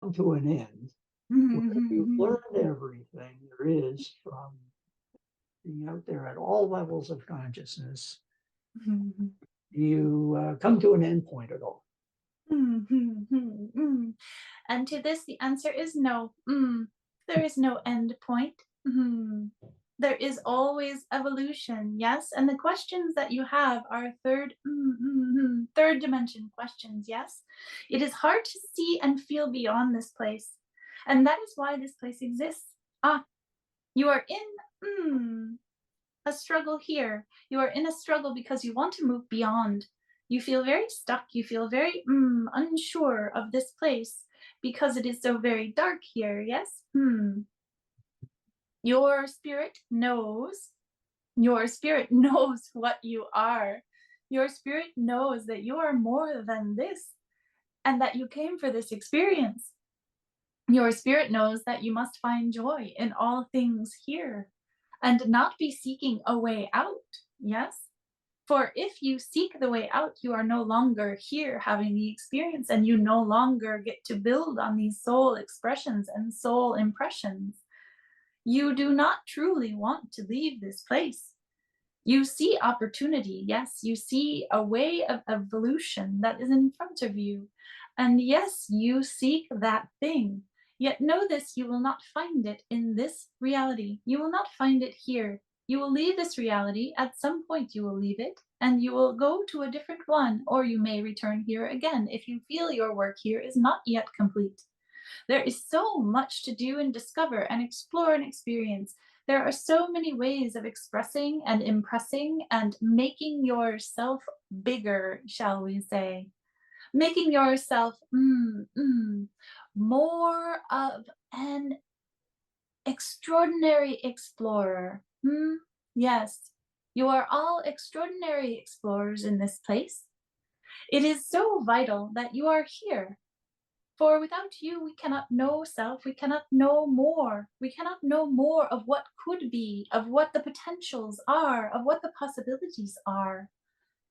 come to an end where you've Mhm, learned everything there is from being out there at all levels of consciousness. mhm, You come to an end point at all. mhm, mhm, mm. And to this, the answer is no. There is no end point. There is always evolution, yes? And the questions that you have are third dimension questions, yes? It is hard to see and feel beyond this place. And that is why this place exists. Ah, you are in a struggle here. You are in a struggle because you want to move beyond. You feel very stuck. You feel very unsure of this place because it is so very dark here. Yes? Your spirit knows. Your spirit knows what you are. Your spirit knows that you are more than this and that you came for this experience. Your spirit knows that you must find joy in all things here and not be seeking a way out. Yes? For if you seek the way out, you are no longer here having the experience, and you no longer get to build on these soul expressions and soul impressions. You do not truly want to leave this place. You see opportunity. Yes, you see a way of evolution that is in front of you. And yes, you seek that thing. Yet know this, you will not find it in this reality. You will not find it here. You will leave this reality. At some point, you will leave it and you will go to a different one, or you may return here again if you feel your work here is not yet complete. There is so much to do and discover and explore and experience. There are so many ways of expressing and impressing and making yourself bigger, shall we say. Making yourself more of an extraordinary explorer. Yes, you are all extraordinary explorers in this place. It is so vital that you are here. For without you, we cannot know self, we cannot know more. We cannot know more of what could be, of what the potentials are, of what the possibilities are.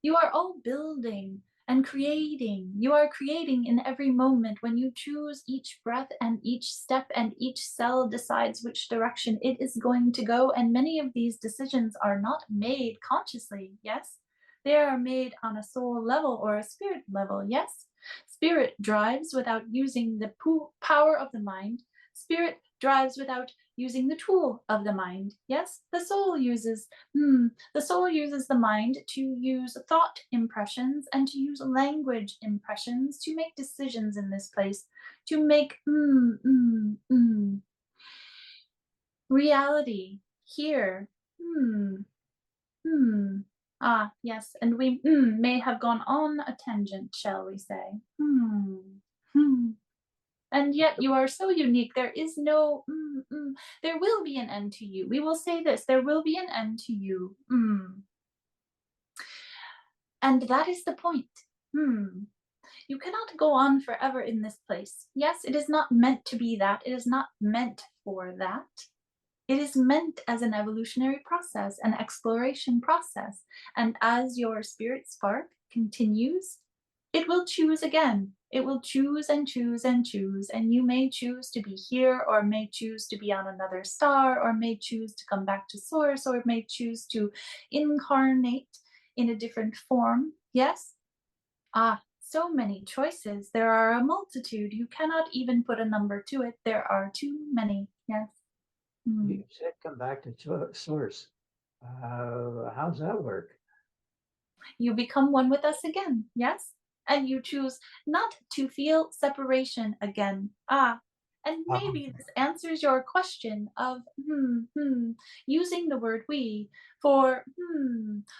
You are all building and creating. You are creating in every moment when you choose each breath and each step, and each cell decides which direction it is going to go. And many of these decisions are not made consciously, yes? They are made on a soul level or a spirit level, yes? Spirit drives without using the power of the mind. Spirit drives without using the tool of the mind. Yes, the soul uses the mind to use thought impressions and to use language impressions to make decisions in this place, to make reality here. Hmm, hmm. Ah, yes, and we may have gone on a tangent, shall we say? Hmm. And yet you are so unique. There is no, there will be an end to you. We will say this, there will be an end to you. And that is the point. Hmm. You cannot go on forever in this place. Yes, it is not meant to be that. It is not meant for that. It is meant as an evolutionary process, an exploration process. And as your spirit spark continues, it will choose again. It will choose and choose and choose. And you may choose to be here, or may choose to be on another star, or may choose to come back to source, or may choose to incarnate in a different form. Yes? Ah, so many choices. There are a multitude. You cannot even put a number to it. There are too many. Yes. Hmm. You said come back to source. How's that work? You become one with us again. Yes. And you choose not to feel separation again. Ah, and maybe Um, this answers your question of using the word we for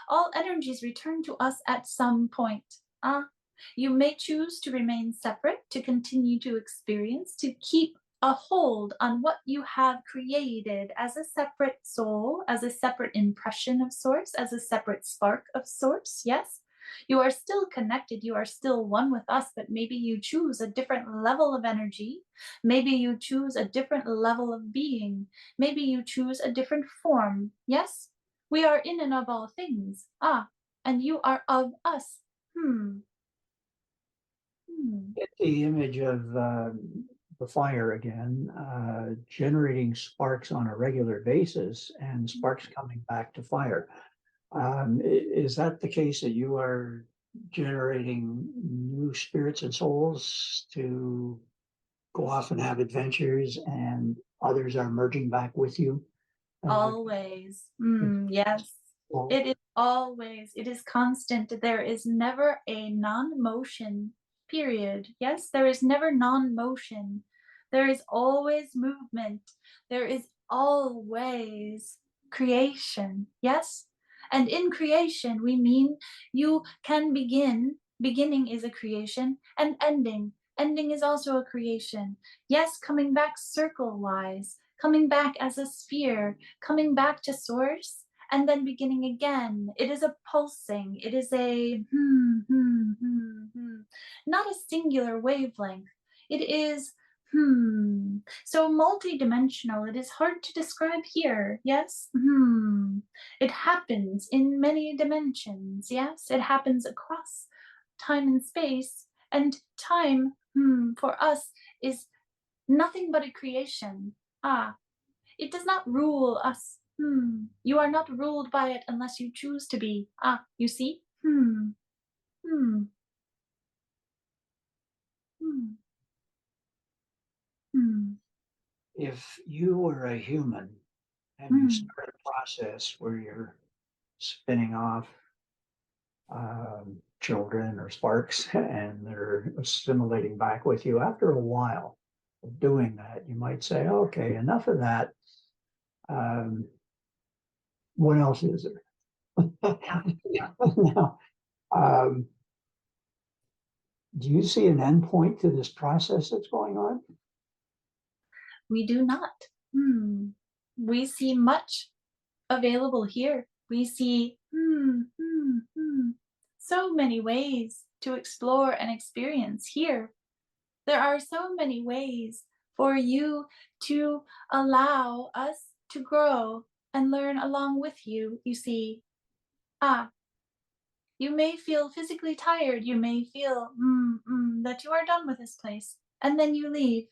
all energies return to us at some point. Ah, you may choose to remain separate, to continue to experience, to keep a hold on what you have created as a separate soul, as a separate impression of source, as a separate spark of source. Yes, you are still connected, you are still one with us, but maybe you choose a different level of energy. Maybe you choose a different level of being. Maybe you choose a different form. Yes, we are in and of all things. Ah, and you are of us. Hmm. Hmm. get the image of the fire again, generating sparks on a regular basis and sparks coming back to fire. Is that the case that you are generating new spirits and souls to go off and have adventures and others are merging back with you? Always. Yes. Well, It is always. It is constant. There is never a non-motion period. Yes, there is never non-motion. There is always movement. There is always creation. Yes? And in creation, we mean you can begin. Beginning is a creation, and ending. Ending is also a creation. Yes, coming back circle-wise, coming back as a sphere, coming back to source, and then beginning again. It is a pulsing. It is a not a singular wavelength. It is so multidimensional. It is hard to describe here. Yes. It happens in many dimensions. Yes, it happens across time and space. And time for us is nothing but a creation. It does not rule us. You are not ruled by it unless you choose to be. You see? Hmm. Hmm. Hmm. Hmm. if you were a human and you Hmm. start a process where you're spinning off children or sparks and they're assimilating back with you, after a while of doing that, you might say, okay, enough of that. Um, what else is there? Now, um, do you see an endpoint to this process that's going on? We do not. We see much available here. We see so many ways to explore and experience here. There are so many ways for you to allow us to grow and learn along with you, you see. You may feel physically tired. You may feel that you are done with this place. And then you leave.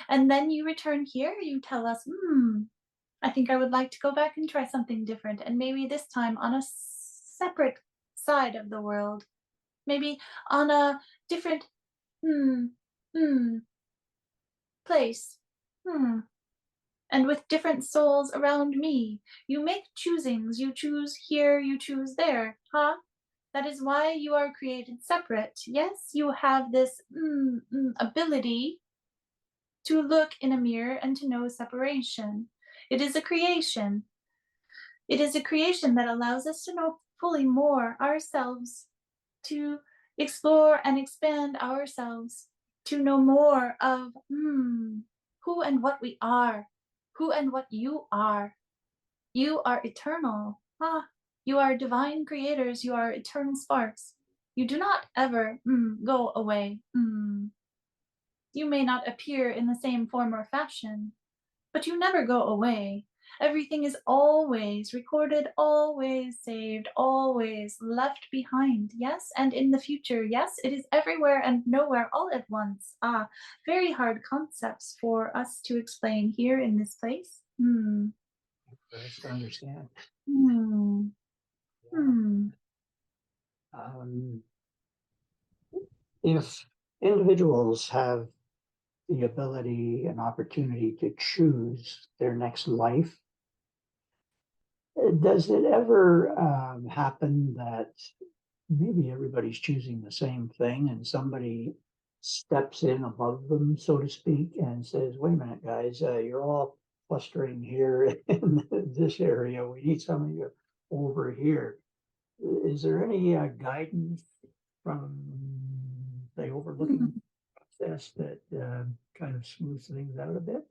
And then you return here. You tell us, I think I would like to go back and try something different. And maybe this time on a separate side of the world. Maybe on a different hmm, hmm, place. And with different souls around me. You make choosings. You choose here, you choose there. That is why you are created separate. Yes, you have this ability to look in a mirror and to know separation. It is a creation. It is a creation that allows us to know fully more ourselves, to explore and expand ourselves, to know more of who and what we are, who and what you are. You are eternal. You are divine creators. You are eternal sparks. You do not ever go away. You may not appear in the same form or fashion, but you never go away. Everything is always recorded, always saved, always left behind. Yes, and in the future, yes, it is everywhere and nowhere all at once. Very hard concepts for us to explain here in this place. For us to understand. Hmm. Hmm. Um, if individuals have the ability and opportunity to choose their next life, does it ever happen that maybe everybody's choosing the same thing and somebody steps in above them, so to speak, and says, wait a minute, guys, you're all clustering here in this area. We need some of you over here. Is there any guidance from the overlooking process that kind of smooths things out a bit?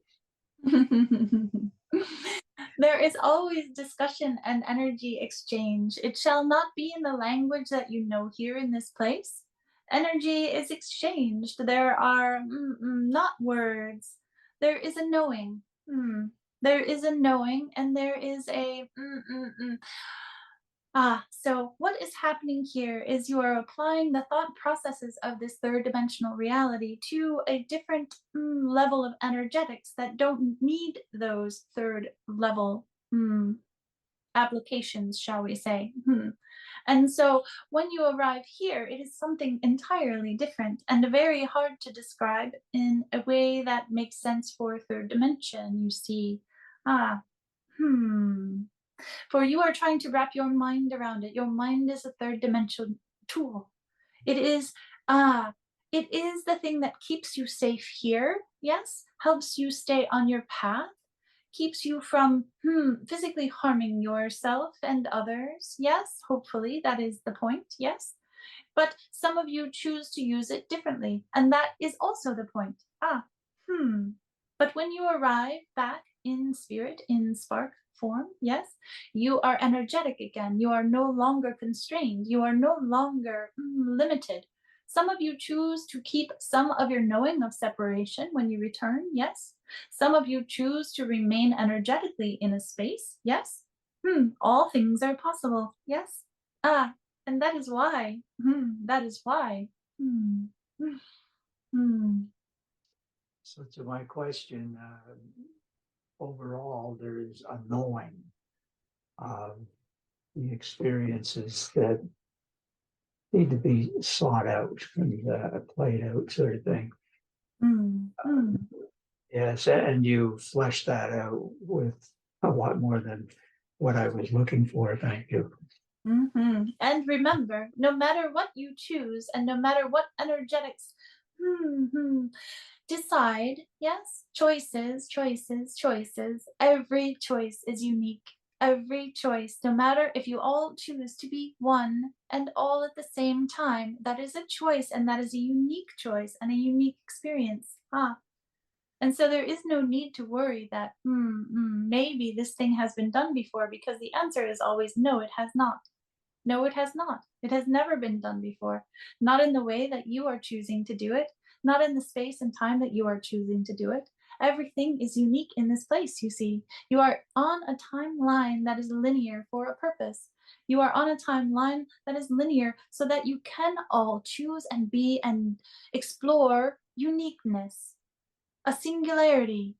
There is always discussion and energy exchange. It shall not be in the language that you know here in this place. Energy is exchanged. There are not words. There is a knowing. There is a knowing, and there is a So what is happening here is you are applying the thought processes of this third dimensional reality to a different level of energetics that don't need those third level applications, shall we say. And so when you arrive here, it is something entirely different and very hard to describe in a way that makes sense for third dimension. You see, ah, hmm. For you are trying to wrap your mind around it. Your mind is a third dimension tool. It is, ah, it is the thing that keeps you safe here, yes, helps you stay on your path, keeps you from physically harming yourself and others. Yes, hopefully that is the point. Yes. But some of you choose to use it differently, and that is also the point. Hmm. But when you arrive back in spirit, in spark form, yes, you are energetic again. You are no longer constrained. You are no longer limited. Some of you choose to keep some of your knowing of separation when you return, yes. Some of you choose to remain energetically in a space, yes. All things are possible, yes. And that is why. That is why. Hmm. Hmm. So to my question, overall, there is a knowing of the experiences that need to be sought out and played out, sort of thing. Hmm. Hmm. Yes, and you flesh that out with a lot more than what I was looking for. Thank you. And remember, no matter what you choose and no matter what energetics decide, yes, choices, choices, choices, every choice is unique. Every choice, no matter if you all choose to be one and all at the same time, that is a choice and that is a unique choice and a unique experience. And so there is no need to worry that maybe this thing has been done before, because the answer is always no, it has not. No, it has not. It has never been done before. Not in the way that you are choosing to do it, not in the space and time that you are choosing to do it. Everything is unique in this place, you see. You are on a timeline that is linear for a purpose. You are on a timeline that is linear so that you can all choose and be and explore uniqueness, a singularity.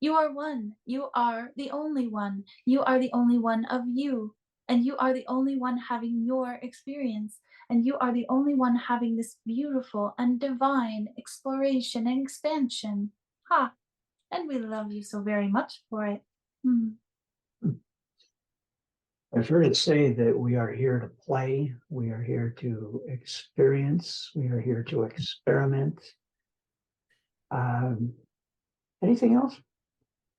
You are one. You are the only one. You are the only one of you. And you are the only one having your experience. And you are the only one having this beautiful and divine exploration and expansion. And we love you so very much for it. Hmm. I've heard it say that we are here to play, we are here to experience, we are here to experiment. Um, Anything else?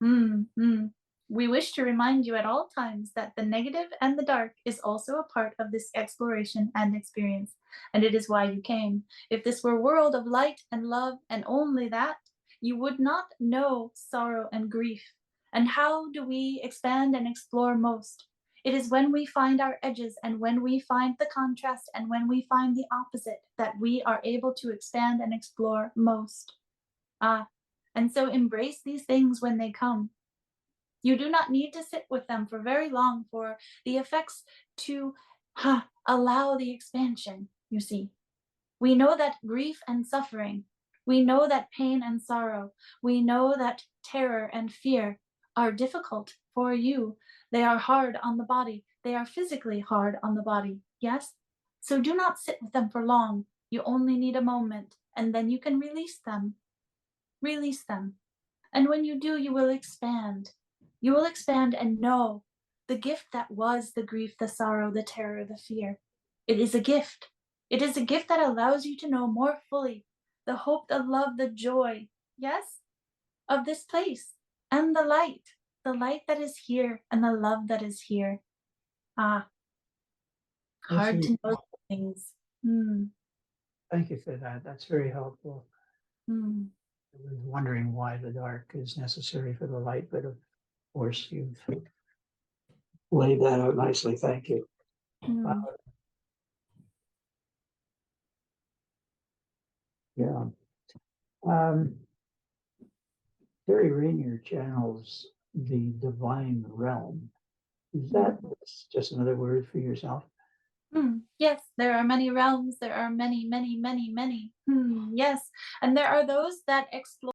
Mm, mm. We wish to remind you at all times that the negative and the dark is also a part of this exploration and experience, and it is why you came. If this were world of light and love and only that, you would not know sorrow and grief. And how do we expand and explore most? It is when we find our edges and when we find the contrast and when we find the opposite that we are able to expand and explore most. Ah, and so embrace these things when they come. You do not need to sit with them for very long for the effects to allow the expansion, you see. We know that grief and suffering, we know that pain and sorrow, we know that terror and fear are difficult for you. They are hard on the body. They are physically hard on the body. Yes? So do not sit with them for long. You only need a moment, and then you can release them. Release them. And when you do, you will expand. You will expand and know the gift that was the grief, the sorrow, the terror, the fear. It is a gift. It is a gift that allows you to know more fully the hope, the love, the joy, yes, of this place and the light that is here and the love that is here. Ah, That's hard very, to know things. Hmm. thank you for that. That's very helpful. Hmm. I was wondering why the dark is necessary for the light, but of course you've laid that out nicely. Thank you. Uh, Hmm. yeah. Um, Terry Rainier channels the divine realm. Is that just another word for yourself? Yes, there are many realms. There are many, many, many, many. Yes. And there are those that explore